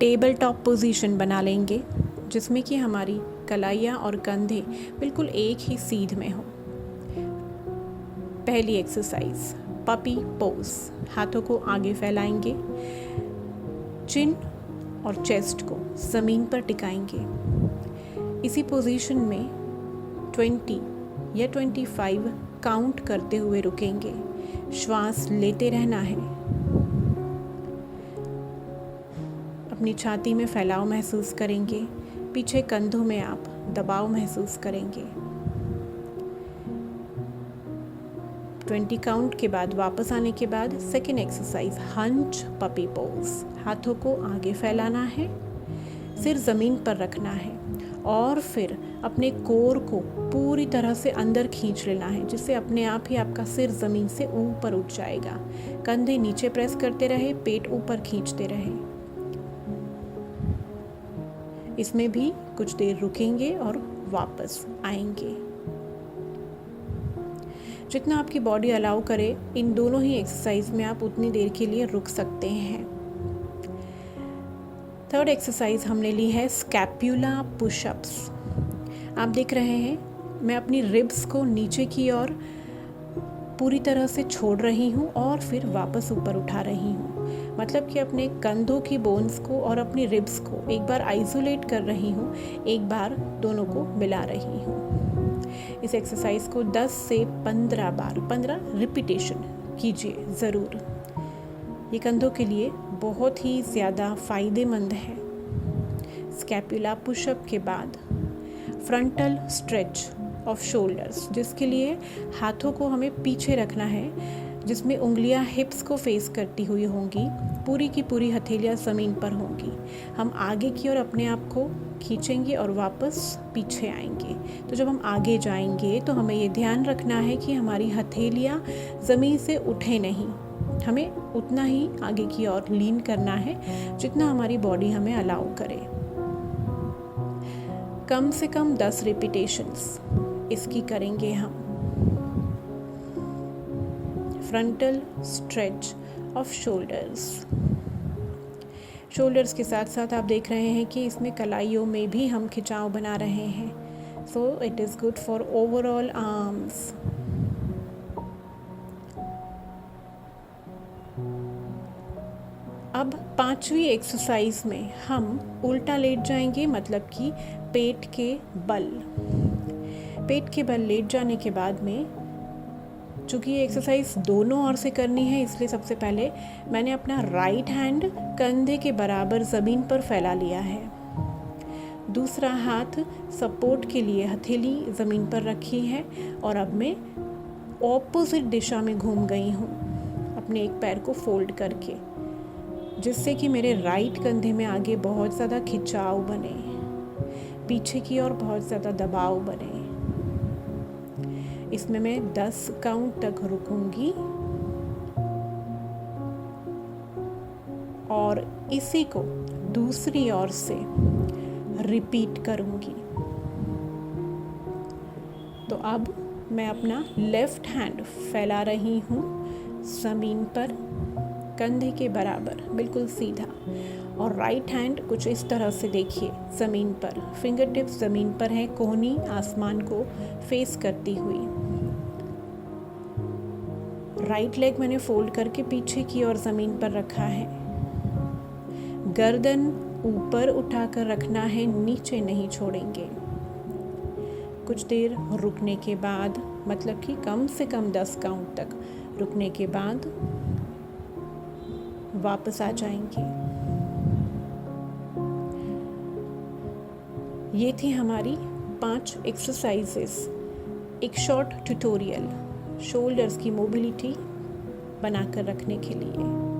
Table top position बना लेंगे, जिसमें कि हमारी कलाइयाँ और कंधे बिल्कुल एक ही सीध में हो। पहली एक्सरसाइज पपी पोज। हाथों को आगे फैलाएंगे, चिन और चेस्ट को ज़मीन पर टिकाएंगे। इसी पोजीशन में 20 या 25 काउंट करते हुए रुकेंगे। श्वास लेते रहना है। अपनी छाती में फैलाव महसूस करेंगे, पीछे कंधों में आप दबाव महसूस करेंगे। 20 काउंट के बाद वापस आने के बाद second exercise hunch puppy pose. हाथों को आगे फैलाना है, सिर ज़मीन पर रखना है और फिर अपने कोर को पूरी तरह से अंदर खींच लेना है, जिससे अपने आप ही आपका सिर ज़मीन से ऊपर उठ जाएगा। कंधे नीचे प्रेस करते रहे, पेट ऊपर खींचते रहे। इसमें भी कुछ देर रुकेंगे और वापस आएंगे। जितना आपकी बॉडी अलाउ करे, इन दोनों ही एक्सरसाइज में आप उतनी देर के लिए रुक सकते हैं। थर्ड एक्सरसाइज हमने ली है स्कैप्यूला पुशअप्स। आप देख रहे हैं मैं अपनी रिब्स को नीचे की ओर पूरी तरह से छोड़ रही हूँ और फिर वापस ऊपर उठा रही हूँ। मतलब कि अपने कंधों की बोन्स को और अपनी रिब्स को एक बार आइसोलेट कर रही हूँ, एक बार दोनों को मिला रही हूँ। इस एक्सरसाइज को 10 से 15 बार 15 रिपीटेशन कीजिए ज़रूर। ये कंधों के लिए बहुत ही ज़्यादा फ़ायदेमंद है। स्कैपुला पुशअप के बाद फ्रंटल स्ट्रेच ऑफ शोल्डर्स, जिसके लिए हाथों को हमें पीछे रखना है, जिसमें उंगलियां हिप्स को फेस करती हुई होंगी, पूरी की पूरी हथेलियां ज़मीन पर होंगी। हम आगे की ओर अपने आप को खींचेंगे और वापस पीछे आएंगे। तो जब हम आगे जाएंगे तो हमें ये ध्यान रखना है कि हमारी हथेलियां ज़मीन से उठे नहीं। हमें उतना ही आगे की ओर लीन करना है जितना हमारी बॉडी हमें अलाउ करे। कम से कम 10 रिपीटेशंस इसकी करेंगे हम। Frontal stretch off shoulders. Shoulders के साथ साथ आप देख रहे हैं कि इसमें कलाइयों में भी हम खिंचाव बना रहे हैं। So it is good for overall arms. अब 5वीं एक्सरसाइज में हम उल्टा लेट जाएंगे, मतलब कि पेट के बल लेट जाने के बाद में, चूँकि ये एक्सरसाइज दोनों ओर से करनी है, इसलिए सबसे पहले मैंने अपना राइट हैंड कंधे के बराबर ज़मीन पर फैला लिया है। दूसरा हाथ सपोर्ट के लिए हथेली ज़मीन पर रखी है और अब मैं ऑपोजिट दिशा में घूम गई हूँ अपने एक पैर को फोल्ड करके, जिससे कि मेरे राइट कंधे में आगे बहुत ज़्यादा खिंचाव बने, पीछे की ओर बहुत ज़्यादा दबाव बने। इसमें मैं 10 काउंट तक रुकूंगी और इसी को दूसरी ओर से रिपीट करूंगी। तो अब मैं अपना लेफ्ट हैंड फैला रही हूँ ज़मीन पर कंधे के बराबर, बिल्कुल सीधा, और राइट हैंड कुछ इस तरह से देखिए ज़मीन पर, फिंगर टिप्स ज़मीन पर है, कोहनी आसमान को फेस करती हुई। राइट लेग मैंने फोल्ड करके पीछे की ओर ज़मीन पर रखा है। गर्दन ऊपर उठाकर रखना है, नीचे नहीं छोड़ेंगे। कुछ देर रुकने के बाद, मतलब कि कम से कम 10 काउंट तक रुकने के बाद वापस आ जाएंगे। ये थी हमारी 5 एक्सरसाइजेस, एक शॉर्ट ट्यूटोरियल शोल्डर्स की मोबिलिटी बनाकर रखने के लिए।